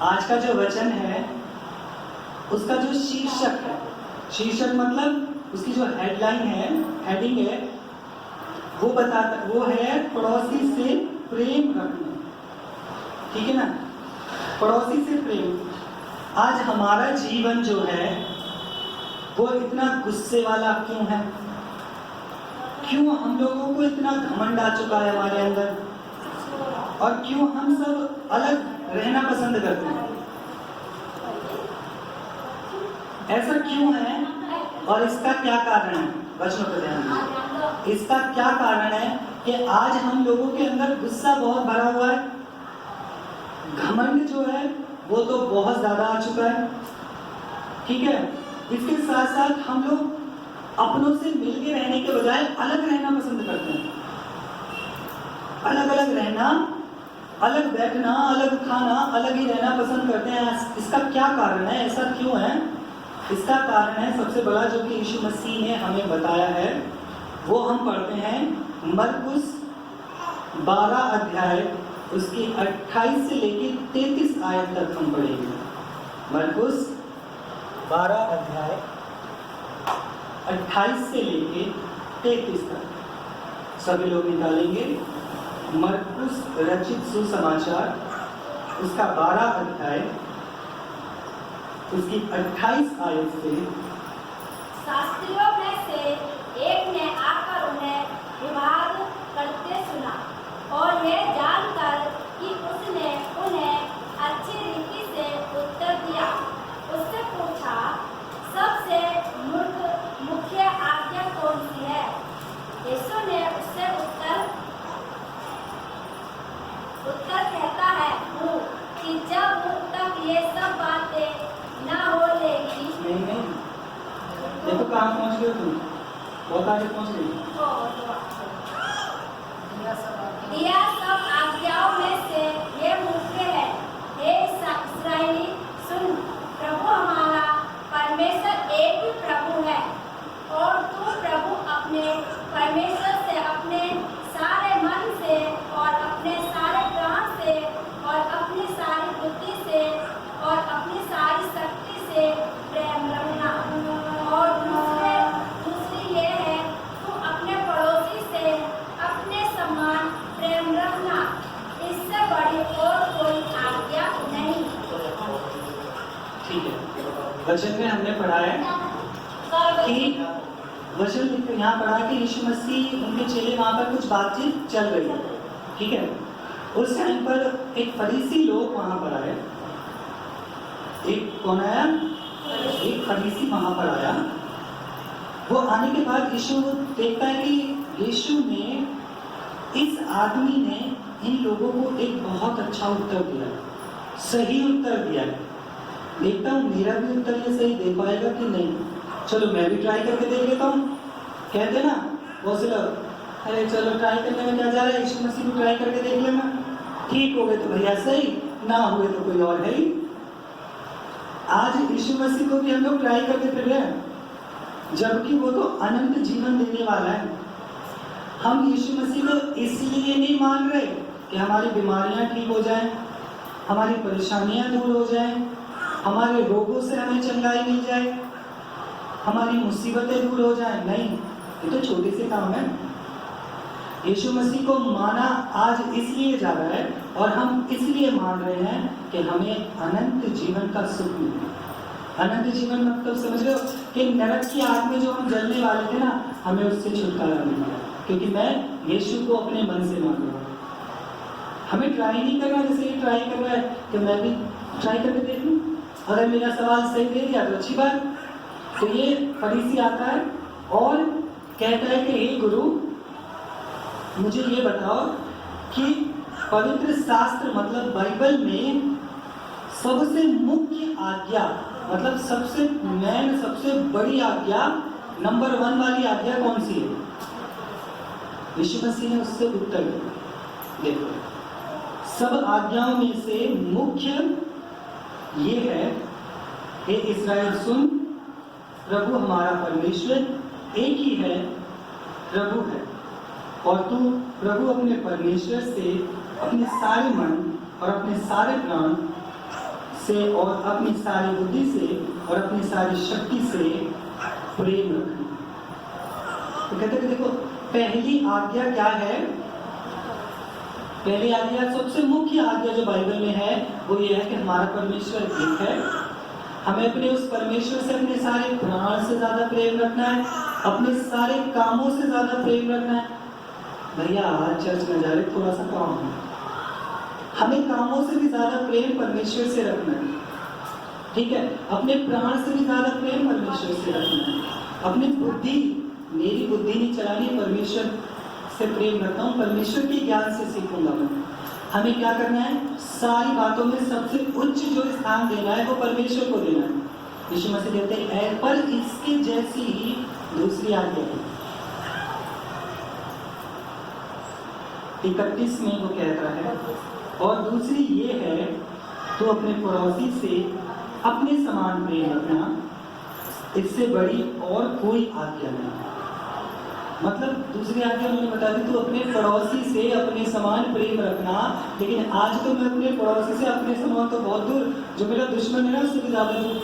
आज का जो वचन है उसका जो शीर्षक है, शीर्षक मतलब उसकी जो हेडलाइन है, हेडिंग है, वो है पड़ोसी से प्रेम रखना। ठीक है ना, पड़ोसी से प्रेम। आज हमारा जीवन जो है वो इतना गुस्से वाला क्यों है? क्यों हम लोगों को इतना घमंड आ चुका है हमारे अंदर? और क्यों हम सब अलग रहना पसंद करते हैं? ऐसा क्यों है और इसका क्या कारण है? बच्चों को ध्यान दीजिए। इसका क्या कारण है कि आज हम लोगों के अंदर गुस्सा बहुत भरा हुआ है, घमंड जो है वो तो बहुत ज्यादा आ चुका है। ठीक है, इसके साथ साथ हम लोग अपनों से मिलके रहने के बजाय अलग रहना पसंद करते हैं। अलग अलग रहना, अलग बैठना, अलग खाना, अलग ही रहना पसंद करते हैं। इसका क्या कारण है? ऐसा क्यों है? इसका कारण है सबसे बड़ा, जो कि यीशु मसीह ने हमें बताया है, वो हम पढ़ते हैं मरकुस 12 अध्याय उसकी 28 से लेकर 33 आयत तक हम पढ़ेंगे। मरकुस 12 अध्याय 28 से लेके 33 तक सभी लोग निकालेंगे। मरकुस रचित सुसमाचार उसका 12 अध्याय उसकी 28 आयत से। शास्त्रियों में से एक ने आकर उन्हें विवाद करते सुना और यह जानकर कि उसने उन्हें अच्छी रीति से उत्तर दिया, उससे पूछा, सबसे मुख्य आज्ञा कौन सी है? यीशु ने उससे उत्तर कहता है कि जब तक ये सब बातें ना हो लेगी। नहीं, देखो कहाँ पहुँच गए तुम, बहुत आगे पहुँच गई। यह सब आज्ञाओं में से ये मुख्य है। हे इस्राएली सुन, प्रभु हमारा परमेश्वर एक ही प्रभु है और तू प्रभु अपने परमेश्वर से अपने सारे मन से और अपने सारे प्राण से और अपनी सारी बुद्धि से और अपनी सारी शक्ति से प्रेम रखना। और दूसरी ये है, तू अपने पड़ोसी से अपने समान प्रेम रखना। इससे बड़ी और कोई आज्ञा नहीं। ठीक है, वचन में हमने पढ़ा है कि वचन यहाँ पढ़ा कि यीशु मसीह, उनके चेले, वहाँ पर कुछ बातचीत चल रही है। ठीक है, उस टाइम पर एक फरीसी लोग वहाँ पर आए। एक कौन आया? एक फरीसी वहाँ पर आया। वो आने के बाद यीशु देखता है कि यीशु ने, इस आदमी ने इन लोगों को एक बहुत अच्छा उत्तर दिया, सही उत्तर दिया। देखता हूँ मेरा भी उत्तर ये सही दे पाएगा कि नहीं। चलो मैं भी ट्राई करके देख लेता हूँ। कहते ना बहुत से लोग, अरे चलो ट्राई करने में क्या जा रहा है, यीशु मसीह को ट्राई करके देख लेना, ठीक हो गए तो भैया सही, ना हुए तो कोई और है ही। आज यीशु मसीह को भी हम लोग ट्राई करके फिर रहे हैं, जबकि वो तो अनंत जीवन देने वाला है। हम यीशु मसीह को इसलिए नहीं मान रहे कि हमारी बीमारियां ठीक हो जाएं, हमारी परेशानियां दूर हो जाएं, हमारे रोगों से हमें चंगाई मिल जाए, हमारी मुसीबतें दूर हो जाएं। नहीं, ये तो छोटे से काम है। यीशु मसीह को माना आज इसलिए जा रहा है और हम इसलिए मान रहे हैं कि हमें अनंत जीवन का सुख मिले। अनंत जीवन मतलब समझ रहे हो कि नरक की आग में जो हम जलने वाले थे ना, हमें उससे छुटकारा मिल गया, क्योंकि मैं यीशु को अपने मन से मान रहा हूँ। हमें ट्राई नहीं करना, जैसे ये ट्राई कर रहा है कि मैं भी ट्राई करके देख लूँ, अगर मेरा सवाल सही दे दिया तो अच्छी बात। तो ये फरीसी आता है और कहता है कि हे गुरु, मुझे ये बताओ कि पवित्र शास्त्र मतलब बाइबल में सबसे मुख्य आज्ञा, मतलब सबसे मेन, सबसे बड़ी आज्ञा, नंबर 1 वाली आज्ञा कौन सी है? यीशु मसीह ने उससे उत्तर दिया। देखो, सब आज्ञाओं में से मुख्य ये है, हे इस्राएल सुन, प्रभु हमारा परमेश्वर एक ही है, प्रभु है, और तू प्रभु अपने परमेश्वर से अपने सारे मन और अपने सारे प्राण, से और अपनी सारी बुद्धि से और अपनी सारी शक्ति से प्रेम रखना। तो कहते हैं देखो पहली आज्ञा क्या है? पहली आज्ञा, सबसे मुख्य आज्ञा जो बाइबल में है वो ये है कि हमारा परमेश्वर एक है। हमें अपने उस परमेश्वर से अपने सारे प्राण से ज्यादा प्रेम रखना है, अपने सारे कामों से ज्यादा प्रेम रखना है। भैया आज चर्च में जा रहे थोड़ा सा काम है, हमें कामों से भी ज्यादा प्रेम परमेश्वर से रखना है, ठीक है? अपने प्राण से भी ज्यादा प्रेम परमेश्वर से रखना है। अपनी बुद्धि, मेरी बुद्धि नहीं चलानी, परमेश्वर से प्रेम रखता हूँ, परमेश्वर के ज्ञान से सीखूंगा मैं। हमें क्या करना है? सारी बातों में सबसे उच्च जो स्थान देना है वो परमेश्वर को देना है। यीशु मसीह कहते हैं पर इसके जैसी ही दूसरी आज्ञा है। 31 में वो कहता है और दूसरी ये है तो अपने पड़ोसी से अपने समान प्रेम रखना, इससे बड़ी और कोई आज्ञा नहीं। मतलब दूसरी आज्ञा उन्होंने बता दी तो अपने पड़ोसी से अपने समान प्रेम रखना, लेकिन आज तो मैं अपने पड़ोसी से अपने समान तो बहुत दूर, जो मेरा दुश्मन है ना उससे भी ज्यादा दूर।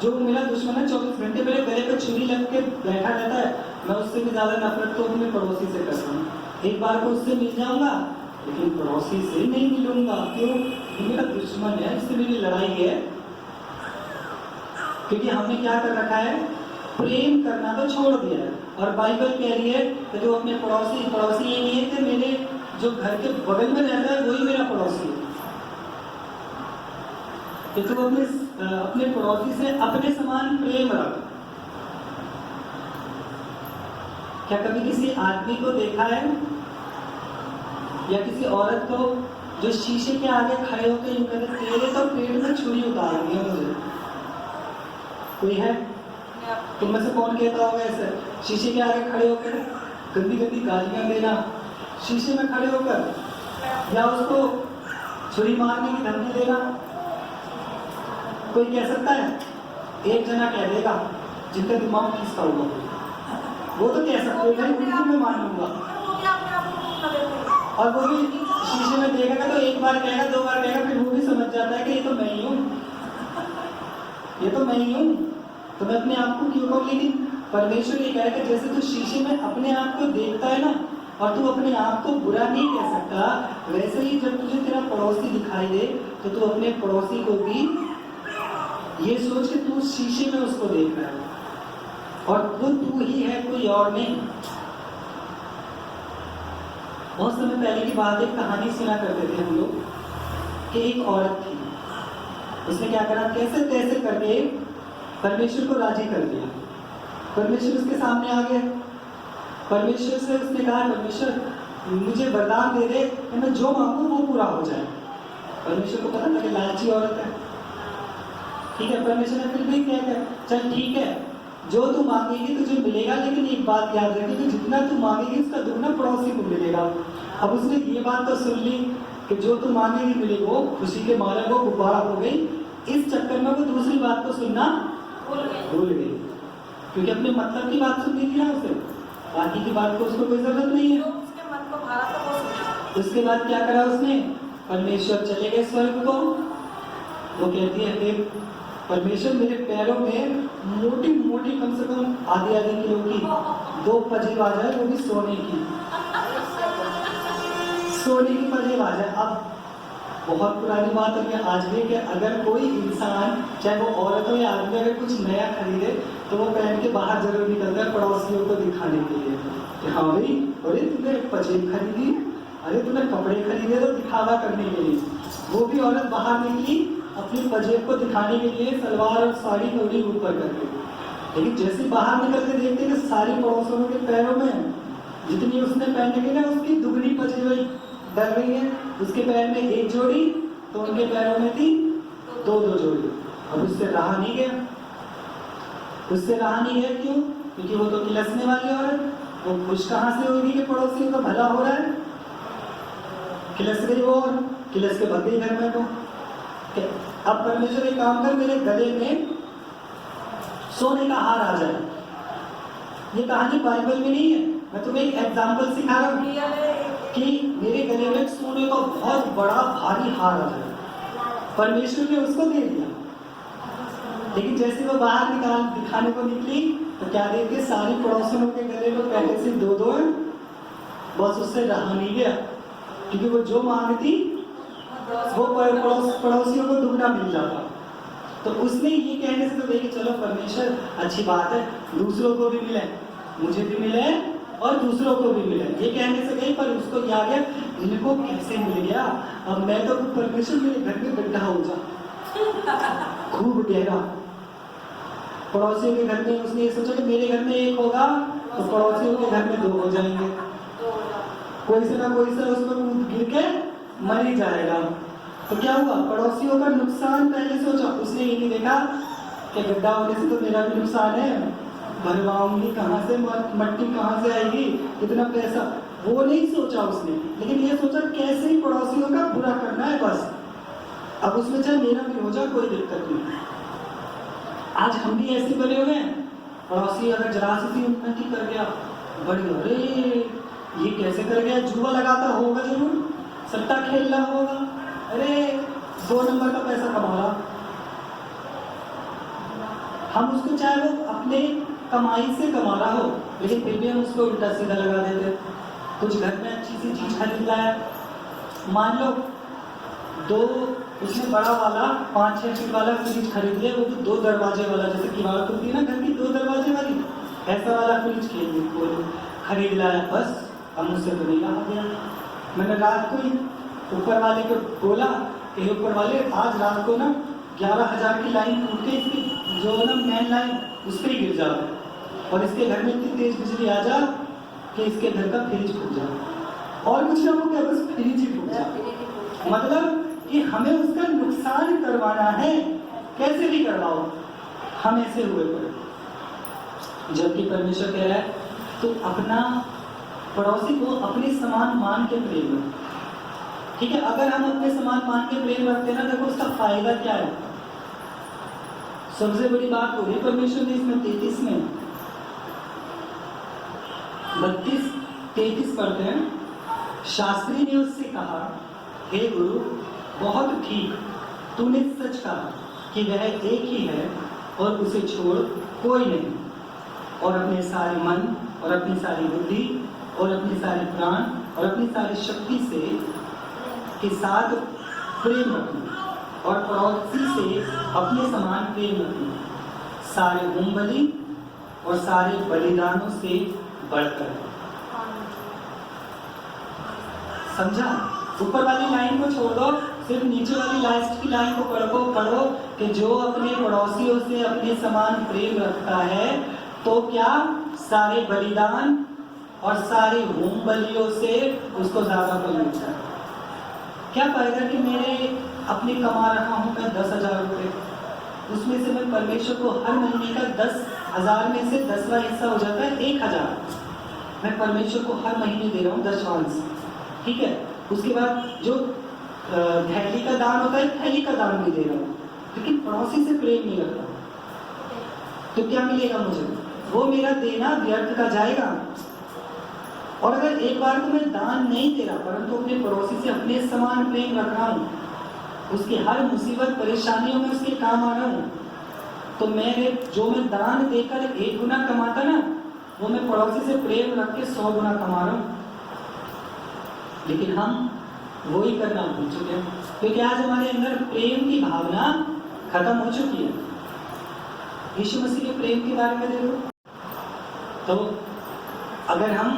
जो मेरा दुश्मन है 24 घंटे मेरे गले पे छुरी लग के बैठा रहता है, मैं उससे भी ज्यादा नफरत तो अपने पड़ोसी से करता हूँ। एक बार को उससे मिल जाऊंगा लेकिन पड़ोसी से नहीं मिलूंगा। क्यों? ये मेरा दुश्मन है, इससे मेरी लड़ाई है। क्योंकि हमने क्या कर रखा है? प्रेम करना तो छोड़ दिया है। और बाइबल कह रही है कि जो अपने पड़ोसी ये नहीं है कि मेरे जो घर के बगल में रहता है वही मेरा पड़ोसी है, कि तू अपने पड़ोसी से अपने समान प्रेम रख। क्या कभी किसी आदमी को देखा है या किसी औरत को जो शीशे के आगे खड़े होकर यूं कहते तेरे तो पेट में छुरी उतार दी है मुझे? कोई है? तुम में से कौन कहता होगा ऐसे? शीशे के आगे खड़े होकर गंदी गंदी गालियां देना, शीशे में खड़े होकर, या उसको छुरी मारने की धमकी देना। कोई कह सकता है? एक जना कह देगा जिनका दिमाग खिसका हुआ, वो तो कह सकते हो, मैं मान लूंगा। और वो भी शीशे में देखेगा तो एक बार कहेगा, 2 बार कहेगा, फिर वो भी समझ जाता है कि ये तो मैं ही हूँ, ये तो मैं ही हूँ। तो मैं अपने आप को क्यों कहूँ? लेकिन परमेश्वर ये कहेगा जैसे तू शीशे में अपने आप को देखता है ना और तू अपने आप को बुरा नहीं कह सकता, वैसे ही जब तुझे तेरा पड़ोसी दिखाई दे तो तू अपने पड़ोसी को भी ये सोच के तू शीशे में उसको देख रहा है और वो तू ही है, कोई और नहीं। बहुत समय पहले की बात, एक कहानी सुना करते थे हम लोग कि एक औरत थी, उसने क्या करा, कैसे कैसे करके परमेश्वर को राजी कर दिया। परमेश्वर उसके सामने आ गया, परमेश्वर से उसने कहा परमेश्वर मुझे वरदान दे दे कि मैं जो मांगू वो पूरा हो जाए। परमेश्वर को पता था कि लालची औरत है, ठीक है। परमेश्वर ने फिर भी क्या किया, चल ठीक है जो तू मांगेगी तुझे मिलेगा, लेकिन एक बात याद रखी कि जितना तू मांगेगी उसका दुगना पड़ोसी को मिलेगा। अब उसने ये बात तो सुन ली कि जो तू मांगेगी मिलेगा, वो खुशी के मारे वो गुब्बारा हो गई। इस चक्कर में वो दूसरी बात को सुनना भूल गई, क्योंकि अपने मतलब की बात सुननी थी ना उसे, बाकी की बात को उसको कोई जरूरत नहीं है। उसके मन को भारा तो वो सुना। उसके बाद क्या करा उसने, परमेश्वर चले गए स्वर्ग को। वो कहती है हे परमेश्वर मेरे पैरों में मोटी मोटी कम से कम आधी किलो की 2 पजेब आ जाए, वो भी सोने की पजेब आ जाए। अब बहुत पुरानी बात है आज भी कि अगर कोई इंसान चाहे वो औरत हो या आदमी अगर कुछ नया खरीदे तो वो पहन के बाहर जरूर निकलता है पड़ोसियों को दिखाने के लिए कि हाँ भाई अरे तूने पजेब खरीदी, अरे तूने कपड़े खरीदे, तो दिखावा करने के लिए वो भी औरत बाहर निकली अपनी पजेब को दिखाने के लिए, सलवार और साड़ी थोड़ी ऊपर करके। लेकिन जैसे बाहर निकल के देखते कि सारी पड़ोसियों के पैरों में जितनी उसने पहनने के लिए उसकी दुगनी पजेब डल रही है। उसके पैर में 1 जोड़ी तो उनके पैरों में थी 2-2 जोड़ी। अब उससे रहा नहीं गया, क्यों? क्योंकि वो तो किलसने वाली औरत, वो खुश कहाँ से होगी कि पड़ोसियों का भला हो रहा है? किलस गई वो और किलस के भग गई घर में। वो अब परमेश्वर एक काम कर, मेरे गले में सोने का हार आ जाए। ये कहानी बाइबल में नहीं है, मैं तुम्हें एक एग्जाम्पल सिखा रहा हूँ कि मेरे गले में सोने का बहुत बड़ा भारी हार आ जाए। परमेश्वर ने उसको दे दिया, लेकिन जैसे वो बाहर दिखाने को निकली तो क्या देखते, सारी पड़ोसियों के गले में पहले से 2-2 है। बस उससे रहा नहीं गया, क्योंकि वो जो मांगती वो पड़ोसियों को दुगना मिल जाता। तो उसने ये कहने से तो देखिए चलो परमेश्वर अच्छी बात है, दूसरों को भी मिले, मुझे भी मिले और दूसरों को भी मिले, ये कहने से गई। पर उसको क्या गया, इनको कैसे मिल गया, अब मैं तो परमेश्वर मेरे घर में गड्ढा हो जा खूब गहरा। पड़ोसियों के घर में उसने ये सोचा कि मेरे घर में 1 होगा तो पड़ोसियों के घर में 2 हो जाएंगे, कोई से ना कोई से उसमें गिर के मर ही जाएगा। तो क्या हुआ, पड़ोसियों का नुकसान पहले सोचा, उसने ये नहीं देखा कि गड्ढा होने से तो मेरा भी नुकसान है, भरवाऊंगी कहाँ से, मट्टी कहाँ से आएगी, इतना पैसा, वो नहीं सोचा उसने। लेकिन ये सोचा कैसे ही पड़ोसियों का बुरा करना है बस, अब उसमें चाहे मेरा भी हो जाए कोई दिक्कत नहीं। आज हम भी ऐसे बने हुए हैं, पड़ोसी अगर जरा सी उन्नति कर गया, बड़ी अरे ये कैसे कर गया, जुआ लगाता होगा जरूर, सट्टा खेल रहा होगा, अरे 2 नंबर का पैसा कमा रहा। हम उसको चाहे वो अपने कमाई से कमा रहा हो, लेकिन फिर भी हम उसको उल्टा सीधा लगा देते। कुछ घर में अच्छी सी चीज खरीद लाया, मान लो 2 उसने बड़ा वाला 5-6 फीट वाला फ्रिज खरीद लिया, वो भी 2 दरवाजे वाला, जैसे किवाड़ होती है ना घर की 2 दरवाजे वाली, ऐसा वाला फ्रिज खरीद लाया। बस अब मुझसे तो नहीं रहा गया। मैंने रात को ही ऊपर वाले को बोला कि ऊपर वाले आज रात को ना 11,000 की लाइन टूट के इसकी जो ना मेन लाइन उस पर ही गिर जाए, और इसके घर में इतनी तेज बिजली आ जा कि इसके घर का फ्रिज फूट जाए, और कुछ ना हो क्या, बस फ्रिज ही फूट जाए। मतलब कि हमें उसका नुकसान करवाना है, कैसे भी करवाओ, हम ऐसे हुए पड़े। जबकि परमेश्वर कह रहा है तो अपना पड़ोसी को अपने समान मान के प्रेम रखो। ठीक है, अगर हम अपने समान मान के प्रेम रखते हैं ना, देखो उसका फायदा क्या है। सबसे बड़ी बात हो रही परमेश्वर ने इसमें 33 में 32-33 पढ़ते हैं। शास्त्री ने उससे कहा, हे गुरु बहुत ठीक, तूने सच कहा कि वह एक ही है और उसे छोड़ कोई नहीं, और अपने सारे मन और अपनी सारी बुद्धि और अपनी सारी प्राण और अपनी सारी शक्ति से के साथ प्रेम रखना, और पड़ोसी से अपने समान प्रेम रखना, सारे होम बलि और सारे बलिदानों से बढ़कर। समझा? ऊपर वाली लाइन को छोड़ दो, सिर्फ नीचे वाली लास्ट की लाइन को पढ़ो कि जो अपने पड़ोसियों से अपने समान प्रेम रखता है तो क्या सारे बलिदान और सारे होम बलियों से उसको ज्यादा फल मिलता है। क्या फायदा कि मेरे अपने कमा रहा हूं मैं 10,000 रुपये, उसमें से मैं परमेश्वर को हर महीने का 10,000 में से 10वां हिस्सा हो जाता है 1,000, मैं परमेश्वर को हर महीने दे रहा हूँ 10वांश। ठीक है, उसके बाद जो थैली का दान होता है, थैली का दान भी दे रहा हूँ, लेकिन पड़ोसी से प्रेम नहीं रख रहा, तो क्या मिलेगा मुझे? वो मेरा देना व्यर्थ का जाएगा। और अगर एक बार को मैं दान नहीं दे रहा, परंतु अपने पड़ोसी से अपने समान प्रेम रख रहा हूँ, उसकी हर मुसीबत परेशानियों में उसके काम आ रहा हूँ, तो मैं दान देकर 1 गुना कमाता ना, वो मैं पड़ोसी से प्रेम रख के 100 गुना कमा रहा हूँ। लेकिन हम वो ही करना भूल चुके हैं, क्योंकि आज हमारे अंदर प्रेम की भावना खत्म हो चुकी है। यीशु मसीह के प्रेम के बारे में देखो, तो अगर हम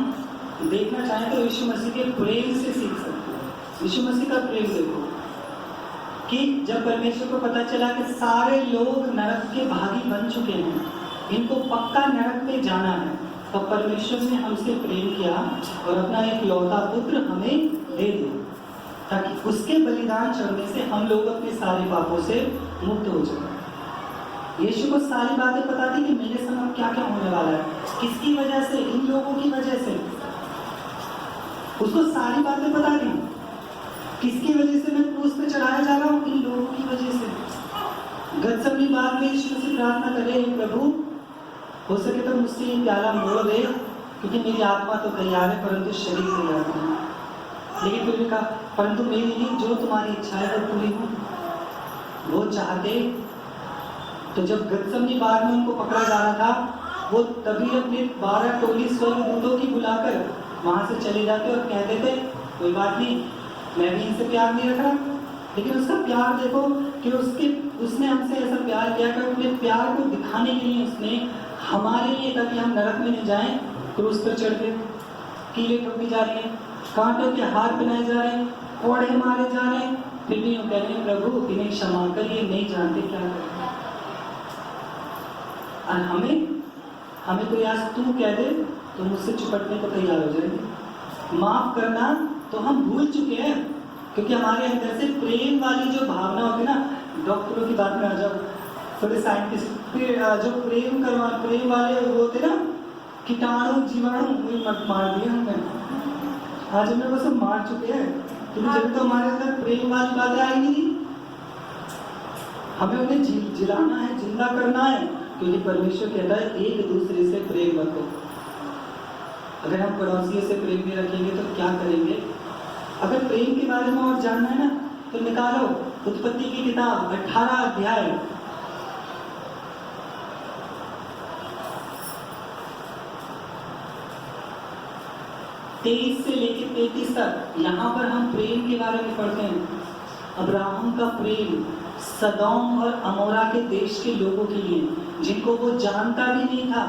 देखना चाहें तो यीशु मसीह के प्रेम से सीख सकते हैं। यीशु मसीह का प्रेम देखो कि जब परमेश्वर को पता चला कि सारे लोग नरक के भागी बन चुके हैं, इनको पक्का नरक में जाना है, तो परमेश्वर ने हमसे प्रेम किया और अपना एक लौता पुत्र हमें दे दिया, ताकि उसके बलिदान चढ़ने से हम लोग अपने सारे पापों से मुक्त हो जाए। यीशु को सारी बातें पता थी कि मेरे समय क्या क्या होने वाला है, किसकी वजह से, इन लोगों की वजह से। उसको सारी बातें पता थी, किसकी वजह से मैं क्रूस पे चढ़ाया जा रहा हूँ, इन लोगों की वजह से। गतसमनी बाग में यीशु से प्रार्थना करे, प्रभु हो सके तो मुझसे ये प्याला मोड़ दे, क्योंकि मेरी आत्मा तो तैयार है परंतु शरीर तैयार नहीं। लेकिन फिर भी कहा, परंतु मेरी नहीं, जो तुम्हारी इच्छा है वो पूरी हो। वो चाहते तो जब गत्समनी बाग में उनको पकड़ा जा रहा था, वो तभी अपने 12 टोली स्वर्गदूतों की बुलाकर वहां से चले जाते और कहते थे कोई बात नहीं, मैं भी इनसे प्यार नहीं रख रहा। लेकिन उसका प्यार देखो कि उसने हमसे ऐसा प्यार किया कि अपने प्यार को दिखाने के लिए उसने हमारे लिए, ताकि हम नरक में नहीं जाएं, क्रूस पर चढ़ के कीले ठोकी जा रही है, कांटों के हार बनाए जा रहे हैं, कोड़े मारे जा रहे हैं, फिर भी यूँ कह रहे हैं प्रभु इन्हें क्षमा कर, ये नहीं जानते क्या कर रहे हैं। और हमें कोई आज तू कह दे तो मुझसे चिपटने को तैयार हो जाएंगे। माफ करना तो हम भूल चुके हैं, क्योंकि हमारे अंदर से प्रेम वाली जो भावना होती है ना, डॉक्टरों की बात में आ जाओ, थोड़े साइंटिस्ट जो प्रेम वाले वो होते ना, कीटाणु जीवाणु मत मार दिए हमने, आज हमने वो सब मार चुके हैं, क्योंकि जब तो हमारे अंदर प्रेम वाली बातें आएंगी नहीं, हमें उन्हें जिलाना है, जिंदा करना है, क्योंकि परमेश्वर कहता है एक दूसरे से प्रेम रखो। अगर हम पड़ोसियों से प्रेम नहीं रखेंगे तो क्या करेंगे? अगर प्रेम के बारे में और जानना है ना, तो निकालो उत्पत्ति की किताब 18 अध्याय, तेईस से लेकर 33 तक। यहाँ पर हम प्रेम के बारे में पढ़ते हैं। अब्राहम का प्रेम सदोम और अमोरा के देश के लोगों के लिए, जिनको वो जानता भी नहीं था,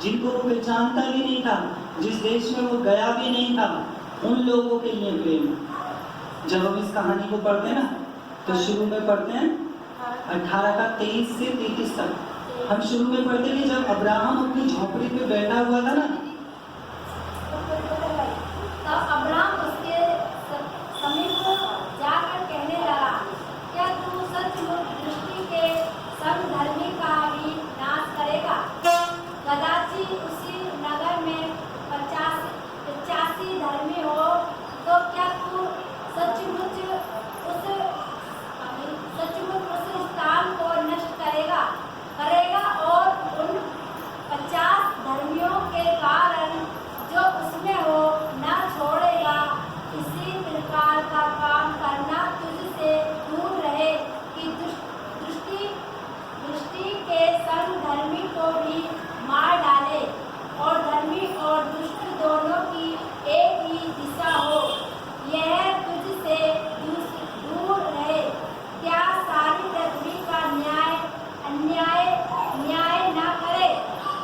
जिनको वो पहचानता भी नहीं था, जिस देश में वो गया भी नहीं था, उन लोगों के लिए प्रेम। जब हम इस कहानी को पढ़ते हैं ना, तो शुरू में पढ़ते हैं 18 का 23 से 33 तक। हम शुरू में पढ़ते हैं जब अब्राहम अपनी झोपड़ी पे बैठा हुआ था ना, तब अब्राहम उसके समीप जाकर कहने लगा, क्या तू सचमुच दृष्टि के समधर्मी का भी नाश करेगा? कदाचित उसी नगर में 85 धर्मी हो, तो क्या तू सचमुच उस स्थान को नष्ट करेगा और उन 50 धर्मियों के कारण जो उसमें हो न छोड़ेगा? इसी प्रकार का काम करना तुझसे दूर रहे कि दृष्टि के संग धर्मी को भी मार डाले और धर्मी और दुष्ट दोनों की एक ही दिशा हो। यह तुझसे दूर रहे। क्या सारी पृथ्वी का न्याय न करे?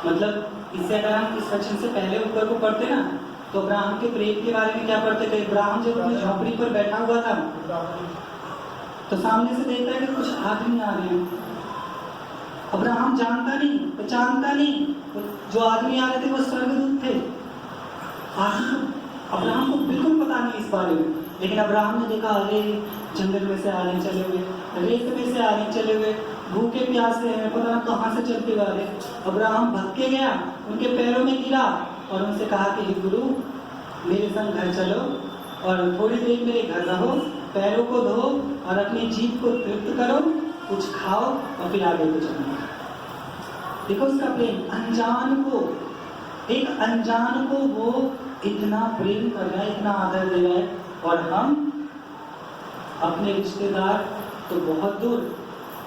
मतलब इससे अगर हम इस वचन से पहले ऊपर को पढ़ते ना, तो अब्राहम के प्रेम के बारे में क्या पढ़ते थे? अब्राहम जब अपनी झोपड़ी पर बैठा हुआ था, तो सामने से देखता है कि कुछ आदमी आ रहे हैं। अब्राहम जानता नहीं, पहचानता नहीं, जो आदमी आ रहे थे वो स्वर्गदूत थे। अब्राहम को बिल्कुल पता नहीं इस बारे में, लेकिन अब्राहम ने देखा, अरे जंगल में से आ रहे चले हुए, रेत में से आ रहे चले हुए, भूखे प्यासे हैं, पता नहीं कहाँ से चलते हुए आ रहे। अब्राहम भग के गया, उनके पैरों में गिरा और उनसे कहा कि हे गुरु, मेरे संग घर चलो और थोड़ी देर मेरे घर रहो, पैरों को धो और अपनी जीभ को तृप्त करो, कुछ खाओ और फिर आगे को चलो। देखो उसका प्रेम, एक अनजान को वो इतना प्रेम कर रहा है, इतना आदर दे रहा है, और हम अपने रिश्तेदार तो बहुत दूर,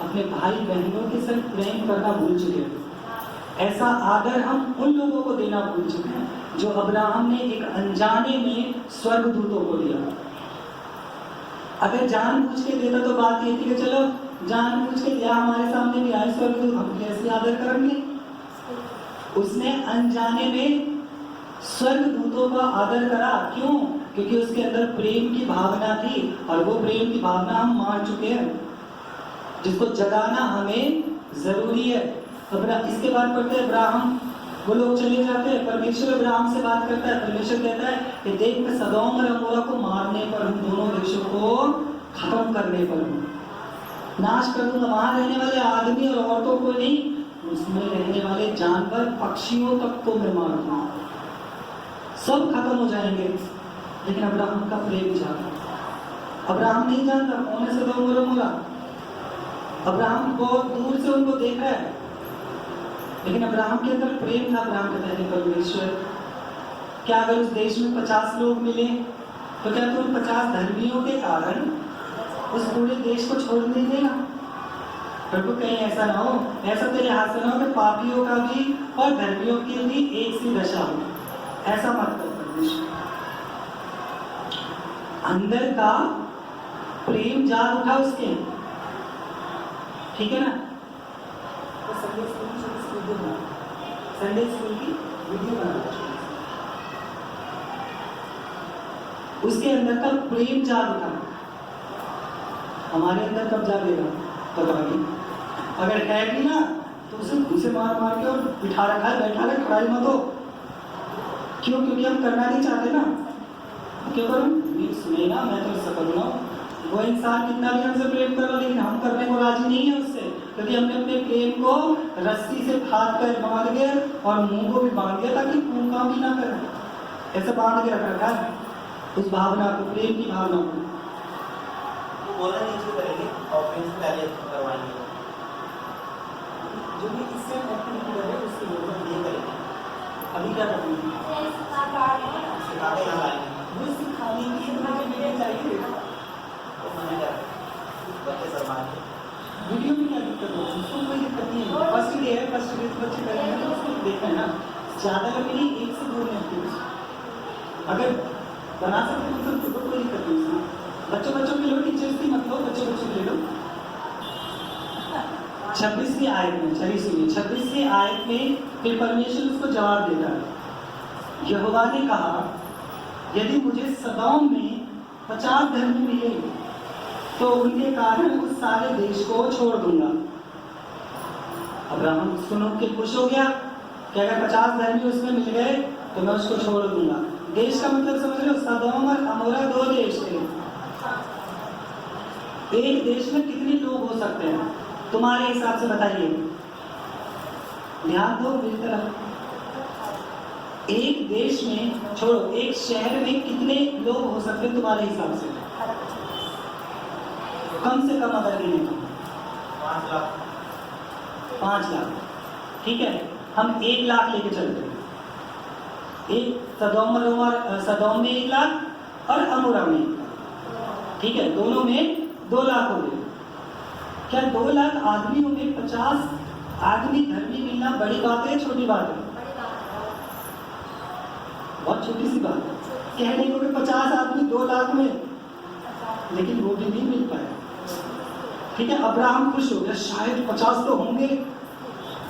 अपने भाई बहनों के संग प्रेम करना भूल चुके हैं। ऐसा आदर हम उन लोगों को देना भूल चुके हैं जो अब्राहम ने एक अनजाने में स्वर्गदूतों को दिया। अगर जानबूझ के देता तो बात ये थी कि चलो जानबूझ के दिया, हमारे सामने भी आए स्वर्गदूत, हम कैसे आदर करेंगे। उसने अनजाने में स्वर्गदूतों का आदर करा। क्यों? क्योंकि उसके अंदर प्रेम की भावना थी, और वो प्रेम की भावना हम मार चुके हैं, जिसको जगाना हमें जरूरी है। इसके बाद पढ़ते हैं अब्राहम, वो लोग चले जाते हैं, परमेश्वर अब्राहम से बात करता है। परमेश्वर कहता है कि देख, मैं सदोम और अमोरा को मारने पर हूँ, दोनों देशों को खत्म करने पर हूँ, नाश कर दूंगा। वहां रहने वाले आदमी और औरतों को नहीं, उसमें रहने वाले जानवर पक्षियों तक को मैं मार दूंगा, सब खत्म हो जाएंगे। लेकिन अब्राहम का प्रेम जागा। अब्राहम नहीं जानता कौन है सदोम और अमोरा, अब्राहम बहुत दूर से उनको देख रहा है, लेकिन अब्राहम के अंदर प्रेम था। अब्राहम कहता है परमेश्वर, क्या अगर उस देश में 50 लोग मिले तो क्या तू उन 50 धर्मियों के कारण उस पूरे देश को छोड़ नहीं देगा? प्रभु कहीं ऐसा ना हो, ऐसा तेरे हाथ से ना हो कि पापियों का भी और धर्मियों की भी एक सी दशा हो, ऐसा मत कर परमेश्वर। अंदर का प्रेम जाग उठा उसके, ठीक है ना। तो संडे स्कूल की वीडियो बना, संडे स्कूल की वीडियो बना, उसके अंदर का प्रेम जाग उठा। हमारे अंदर कब जागेगा पता नहीं, अगर है भी ना तो उसे मार मार के और बिठा रखा है, बैठा है, खड़ा ही मत हो। क्यों? क्योंकि हम करना नहीं चाहते ना। क्यों करूँ? सुने ना, मैं तो इससे करूँगा। वो इंसान कितना भी हमसे प्रेम करो, लेकिन हम करने को राजी नहीं है उससे, क्योंकि हमने अपने प्रेम को रस्सी से फाड़ कर बांध दिया और मुंह को भी बांध दिया ताकि खून काम भी ना करे। ऐसे बांध के रख रखा है उस भावना को, प्रेम की भावना को। तो बोलना नहीं करेंगे और फिर से पहले करवाएंगे, जो भी इससे एक्टिविटी करे उसके बोलना ये करेंगे। अभी क्या करेंगे? सिखाते यहाँ लाएंगे वो सिखाने की मुझे वीडियो चाहिए। तो मैंने क्या बच्चे शर्मा के वीडियो में क्या दिक्कत हो, उसको कोई दिक्कत नहीं है। फर्स्ट डे है, फर्स्ट डे बच्चे करेंगे तो उसको देखना है ना, ज़्यादा करके नहीं, 1 से 2 मिनट अगर बना सकते हो तो कोई दिक्कत नहीं उसमें। बच्चों के लो, टीचर्स की मत लो, बच्चों के ले लो। 26वीं आयत में, चलिए सुनिए, 26वीं आयत में फिर परमेश्वर उसको जवाब देता है। यहोवा ने कहा, यदि मुझे सदोम में 50 धर्मी मिले तो उनके कारण उस सारे देश को छोड़ दूंगा। अब्राहम सुनो के खुश हो गया कि अगर 50 धर्मी उसमें मिल गए तो मैं उसको छोड़ दूंगा। देश का मतलब समझ रहे हो, सदोम और अमोरा 2 देश थे। एक देश में कितने लोग हो सकते हैं तुम्हारे हिसाब से बताइए? ध्यान दो मेरी तरफ। एक देश में छोड़ो, एक शहर में कितने लोग हो सकते हैं तुम्हारे हिसाब से? कम से कम अगर गिने 5 लाख 5 लाख, ठीक है। हम 1 लाख लेके चलते हैं। एक सदोम में 1 लाख और अमोरा में 1 लाख, ठीक है, दोनों में 2 लाख हो गए। क्या 2 लाख आदमियों में 50 आदमी धर्मी मिलना बड़ी बात है, छोटी बात है? बहुत छोटी सी बात है। कहने को 50 आदमी 2 लाख में, लेकिन वो भी नहीं मिल पाए, ठीक है। अब्राहम खुश हो गया, शायद 50 तो होंगे।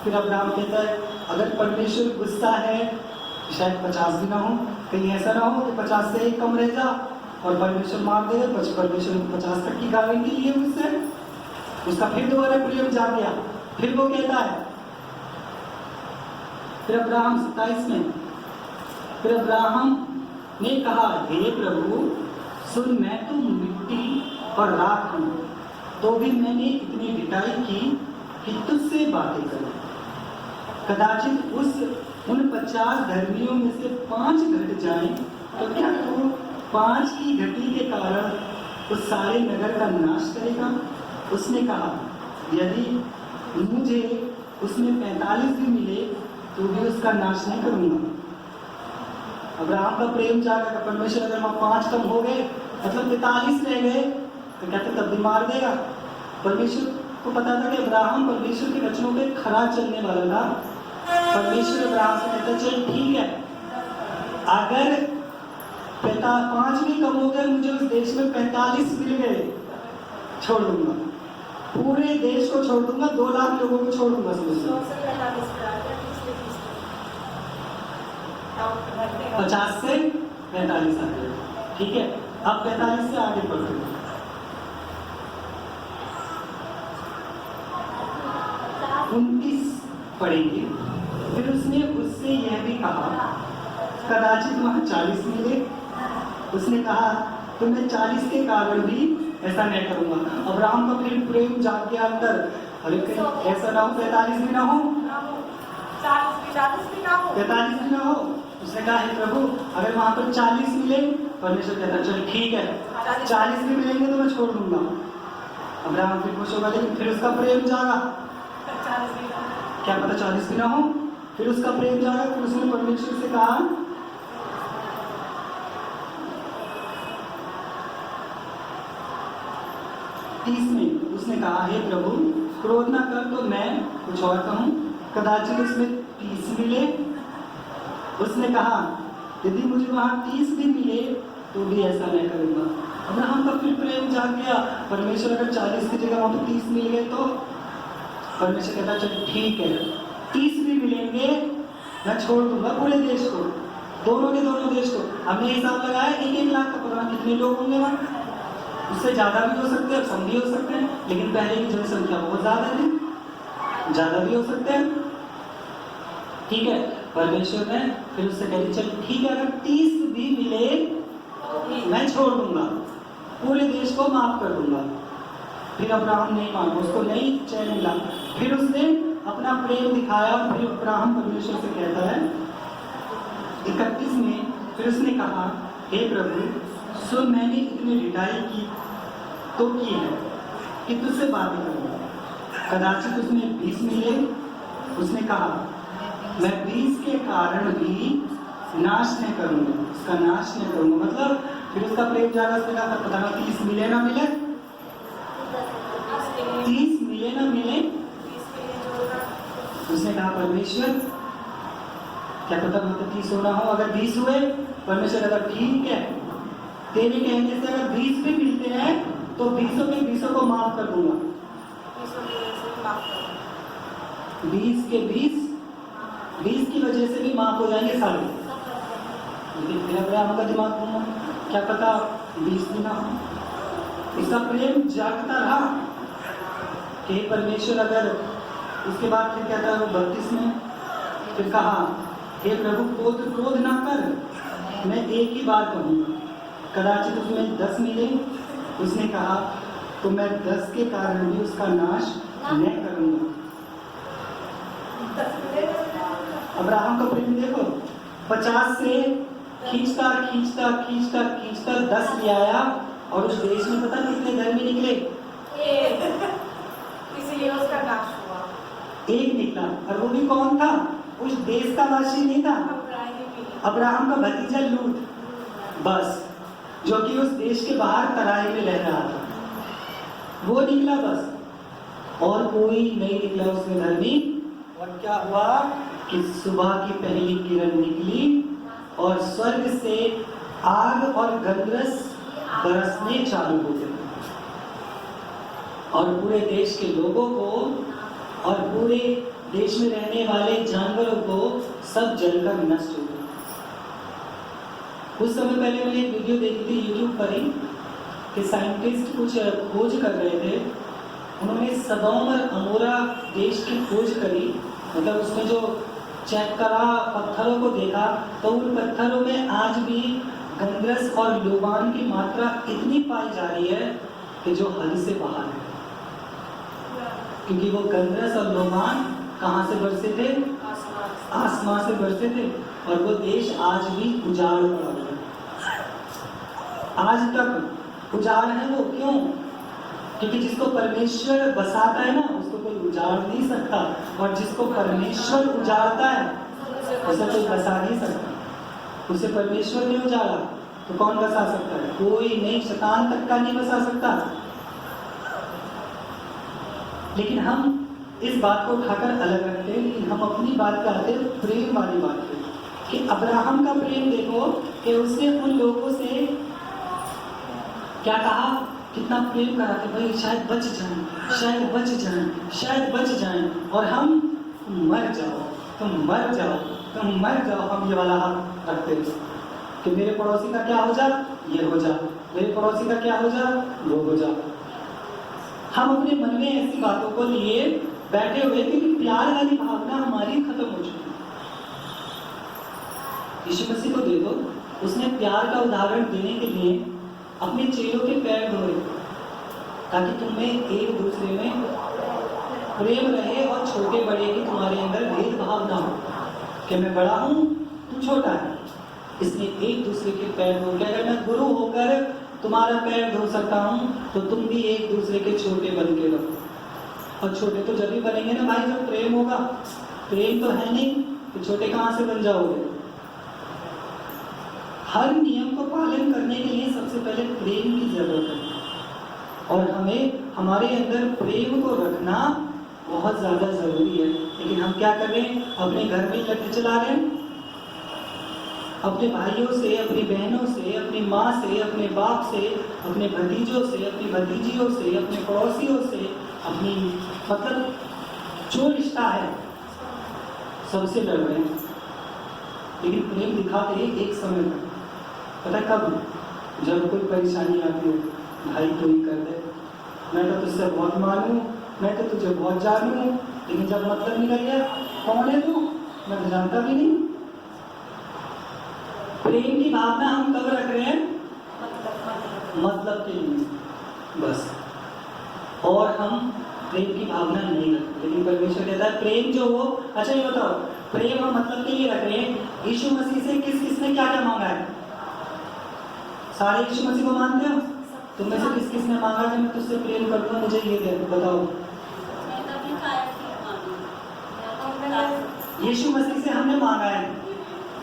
फिर अब्राहम कहता है, अगर परमेश्वर गुस्सा है शायद 50 भी ना हो, कहीं ऐसा ना हो कि 50 से एक कम रह जा और परमेश्वर मार दे, परमेश्वर 50 तक की गारंटी लिए उससे। उसका फिर दोबारा प्रेम जाग गया। फिर वो कहता है, फिर अब्राहम 27 में, फिर अब्राहम ने कहा, हे प्रभु सुन, मैं तो मिट्टी और राख हूं, तो भी मैंने इतनी ढिठाई की कि तुझसे बातें करूं। कदाचित उन 50 धर्मियों में से 5 घट जाएं, तो क्या तू 5 की घटी के कारण उस सारे नगर का नाश करेगा? उसने कहा, यदि मुझे उसमें 45 भी मिले तो भी उसका नाश नहीं करूंगा। अब्राहम का प्रेम जागा, परमेश्वर अगर वहाँ 5 कम हो गए, मतलब 45 रह गए, तो कहते तब भी मार देगा। परमेश्वर को पता था कि अब्राहम परमेश्वर के वचनों पे खरा चलने वाला था। परमेश्वर अब्राहम से कहता, चल ठीक है, अगर 5 भी कम हो गए, मुझे उस देश में 45 मिल गए, छोड़ दूंगा, पूरे देश को छोड़ दूंगा, 2 लाख लोगों को छोड़ दूंगा। समझ 50 से 45 आ गए, ठीक है। अब 45 से आगे बढ़ते हैं। 29 पढ़ेंगे। फिर उसने उससे यह भी कहा, कदाचित वहाँ 40 मिले। उसने कहा, तो मैं 40 के कारण भी ऐसा नहीं करूंगा। अब्राहम का फिर प्रेम जाग गया अंदर, अरे कहीं ऐसा ना हो 45 भी ना हो, 45 भी ना हो। उसने कहा, हे प्रभु अगर वहां पर 40 मिले, परमेश्वर कहता चल ठीक है, 40 भी मिलेंगे तो मैं छोड़ दूंगा। अब्राहम फिर खुश होगा, लेकिन फिर उसका प्रेम जागा, क्या पता 40 भी ना हो। फिर उसका प्रेम जागा, फिर उसने परमेश्वर से कहा, में उसने कहा, हे प्रभु क्रोध ना कर, तो मैं कुछ और कहूँ, कदाचित उसमें 30 मिले। उसने कहा, यदि मुझे वहाँ 30 भी मिले तो भी ऐसा मैं करूँगा। अब्राहम का फिर प्रेम जाग गया। परमेश्वर अगर 40 की जगह वहाँ पे 30 मिल गए तो परमेश्वर कहता, चल ठीक है, 30 भी मिलेंगे, मैं छोड़ दूंगा पूरे देश को, दोनों के दोनों देश को। हमने हिसाब लगाया 1-1 लाख का, पता नहीं कितने लोग होंगे वहाँ, उससे ज़्यादा भी हो सकते हैं, कम भी हो सकते हैं, लेकिन पहले की जनसंख्या बहुत ज़्यादा थी, ज़्यादा भी हो सकते हैं। ठीक है, परमेश्वर ने फिर उससे कह दिया, चल ठीक है, अगर 30 भी मिले मैं छोड़ दूंगा, पूरे देश को माफ कर दूंगा। फिर अब्राहम नहीं माना, उसको नहीं चैन मिला। फिर उसने अपना प्रेम दिखाया। फिर अब्राहम परमेश्वर से कहता है 31 में, फिर उसने कहा, हे प्रभु सो मैंने इतनी रिटाई की तो की है कि तुझसे बातें करूँगा, कदाचित उसमें 20 मिले। उसने कहा, मैं 20 के कारण भी नाश नहीं करूँगा, उसका नाश नहीं करूँगा। मतलब फिर उसका प्रेम जागा, उसने कहा पता नहीं 30 मिले ना मिले, 30 मिले ना मिले। उसने कहा, परमेश्वर क्या पता मतलब 30 होना हो, अगर 20 हुए, परमेश्वर अगर ठीक है, तेरे कहने से अगर 20 भी मिलते हैं तो 20 के 20 को माफ कर दूंगा। 20 के 20 की वजह से भी माफ हो जाएंगे सारे। लेकिन फिर अब्राहम का दिमाग घूमा, क्या पता 20 भी ना हो। इसका प्रेम जागता रहा कि परमेश्वर अगर, उसके बाद फिर कहता है वो 32 में, फिर कहा, हे प्रभु क्रोध ना कर, मैं एक ही बात कहूँगा, कदाचित उसमें 10 मिले। उसने कहा, तो मैं 10 के कारण भी उसका नाश न करूँगा। अब्राहम का प्रेम देखो, 50 से खींचता 10 ले आया, और उस देश में पता कितने धर्मी निकले? इसलिए उसका नाश हुआ। एक निकला, और वो भी कौन था? उस देश का वासी नहीं था, अब्राहम का भतीजा लूत, बस, जो कि उस देश के बाहर तराई में रह रहा था, वो निकला बस, और कोई नहीं निकला उसमें धर्मी। और क्या हुआ कि सुबह की पहली किरण निकली और स्वर्ग से आग और गंधरस बरसने चालू हो गए, और पूरे देश के लोगों को और पूरे देश में रहने वाले जानवरों को सब जलकर नष्ट हो गए। कुछ समय पहले मैंने एक वीडियो देखी थी यूट्यूब पर ही, कि साइंटिस्ट कुछ खोज कर रहे थे। उन्होंने सदोम और अमोरा देश की खोज करी, मतलब उसमें जो चेक करा, पत्थरों को देखा, तो उन पत्थरों में आज भी गंधरस और लोबान की मात्रा इतनी पाई जा रही है कि जो हद से बाहर है। क्योंकि वो गंधरस और लोबान कहाँ से बरसे थे? आसमान से बरसे थे, और वो देश आज भी उजाड़ पड़ा हुआ है, आज तक उजाड़ है वो। क्यों? क्योंकि जिसको परमेश्वर बसाता है ना, उसको कोई उजाड़ नहीं सकता, और जिसको परमेश्वर उजाड़ता है उसे कोई बसा नहीं सकता। उसे परमेश्वर ने उजाड़ा तो कौन बसा सकता है? कोई नहीं, शैतान तक का नहीं बसा सकता। लेकिन हम इस बात को उठाकर अलग रखते हैं, लेकिन हम अपनी बात पे आते हैं प्रेम वाली बात पे, कि अब्राहम का प्रेम देखो कि उसने उन लोगों से क्या कहा, कितना प्रेम करा कि भाई शायद बच जाएं, शायद बच जाएं, शायद बच जाएं, और हम मर जाओ, तुम मर जाओ, तुम मर जाओ। हम ये वाला हक रखते हैं कि मेरे पड़ोसी का क्या हो जा, ये हो जा, मेरे पड़ोसी का क्या हो जा, वो हो जा। हम अपने मन में ऐसी बातों को लिए बैठे हुए, क्योंकि प्यार वाली भावना हमारी खत्म हो चुकी है। यीशु मसीह को देखो, उसने प्यार का उदाहरण देने के लिए अपने चेलों के पैर धोए, ताकि तुम्हें एक दूसरे में प्रेम रहे, और छोटे बड़े की तुम्हारे अंदर भेदभाव ना हो कि मैं बड़ा हूँ तू छोटा है। इसलिए एक दूसरे के पैर धो के, अगर मैं गुरु होकर तुम्हारा पैर धो सकता हूँ, तो तुम भी एक दूसरे के छोटे बन के रहो। और छोटे तो जब भी बनेंगे ना भाई, जब प्रेम होगा। प्रेम तो है नहीं तो छोटे कहाँ से बन जाओगे? हर नियम को पालन करने के लिए सबसे पहले प्रेम की जरूरत है, और हमें हमारे अंदर प्रेम को रखना बहुत ज्यादा जरूरी है। लेकिन हम क्या कर रहे हैं, अपने घर में लट्ठे चला रहे हैं, अपने भाइयों से, अपनी बहनों से, अपनी माँ से, अपने बाप से, अपने भतीजों से, अपनी भतीजियों से, अपने पड़ोसियों से, अपनी मतलब जो रिश्ता है सबसे लड़ रहे हैं। लेकिन प्रेम दिखाते हैं एक समय तक, पता है कब? जब कोई परेशानी आती है, भाई कोई कर दे, मैं तो तुझसे बहुत मानूं, मैं तो तुझे बहुत जानूं, लेकिन जब मतलब निकल गया, कौन है तू, मैं तो जानता भी नहीं। प्रेम की भावना हम कब रख रहे हैं? मतलब के लिए बस, और हम प्रेम की भावना नहीं रखते। लेकिन परमेश्वर कहता है प्रेम जो हो, अच्छा ये बताओ, प्रेम हम मतलब के लिए रख रहे हैं। यीशु मसीह से किस किसने क्या क्या मांगा है? सारे यीशु मसीह को मानते हो? तुम में से किस किसने मांगा कि मैं तुझसे प्रेम करता हूँ, मुझे ये दे, बताओ। यीशु मसीह से हमने मांगा है,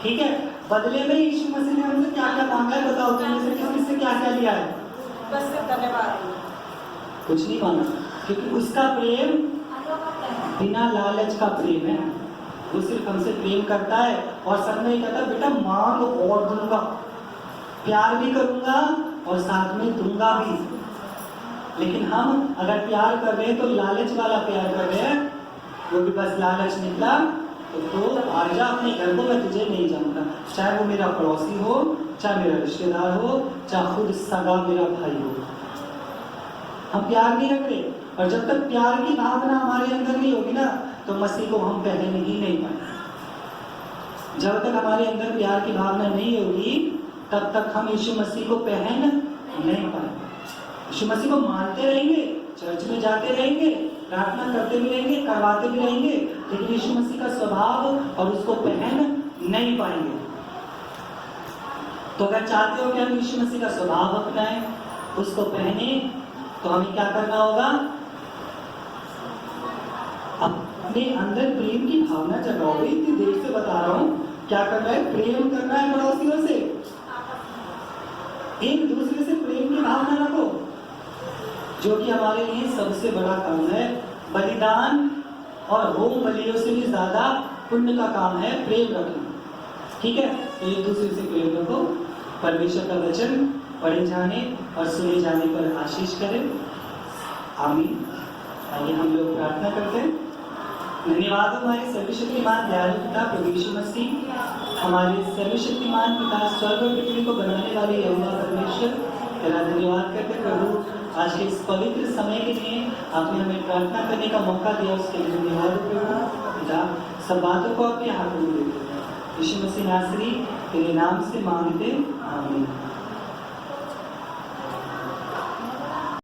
ठीक है। बदले में यीशु मसीह ने हमसे क्या क्या मांगा है, बताओ। तुम में से किस किससे क्या क्या लिया है? बस धन्यवाद। कुछ नहीं मांगा, क्योंकि उसका प्रेम बिना लालच का प्रेम है। वो सिर्फ हमसे प्रेम करता है और सब में कहता है बेटा मांग और दूंगा, प्यार भी करूंगा और साथ में दूंगा भी। लेकिन हम अगर प्यार कर रहे हैं तो लालच वाला प्यार कर रहे हैं, वो भी बस लालच निकला तो आजा अपने घर को, मैं तुझे नहीं जानता, चाहे वो मेरा पड़ोसी हो, चाहे मेरा रिश्तेदार हो, चाहे खुद सगा मेरा भाई हो। हम प्यार नहीं रख रहे, और जब तक प्यार की भावना हमारे अंदर नहीं होगी ना, तो मसीह को हम पहन ही नहीं पाएंगे। जब तक हमारे अंदर प्यार की भावना नहीं होगी, तब तक हम यीशु मसीह को पहन नहीं पाएंगे। यीशु मसीह को मानते रहेंगे, चर्च में जाते रहेंगे, प्रार्थना करते भी रहेंगे, करवाते भी रहेंगे, लेकिन यीशु मसीह का स्वभाव और उसको पहन नहीं पाएंगे। तो अगर चाहते हो कि हम यीशु मसीह का स्वभाव अपनाएं, उसको पहने, तो हमें क्या करना होगा? अपने अंदर प्रेम की भावना जगाओगे। इतनी देर से बता रहा हूँ, क्या करना है? प्रेम करना है पड़ोसियों से, एक दूसरे से प्रेम की भावना रखो, जो कि हमारे लिए सबसे बड़ा काम है। बलिदान और होम बलियों से भी ज्यादा पुण्य का काम है प्रेम रखना, ठीक है। एक दूसरे से प्रेम रखो। परमेश्वर का वचन पढ़े जाने और सुने जाने पर आशीष करें। आमीन। आइए हम लोग प्रार्थना करते हैं। धन्यवाद हमारे सर्वशक्तिमान दयालु पिता प्रभु यीशु मसीह, हमारे सर्वशक्तिमान पिता, स्वर्ग और पृथ्वी को बनाने वाले यहोवा परमेश्वर, तेरा धन्यवाद करते प्रभु, आज के इस पवित्र समय के लिए आपने हमें प्रार्थना करने का मौका दिया, उसके लिए धन्यवाद प्रभु पिता। सब बातों को आपके हाथों में देते हैं, यीशु मसीह नासरी तेरे नाम से मांगते, आमीन।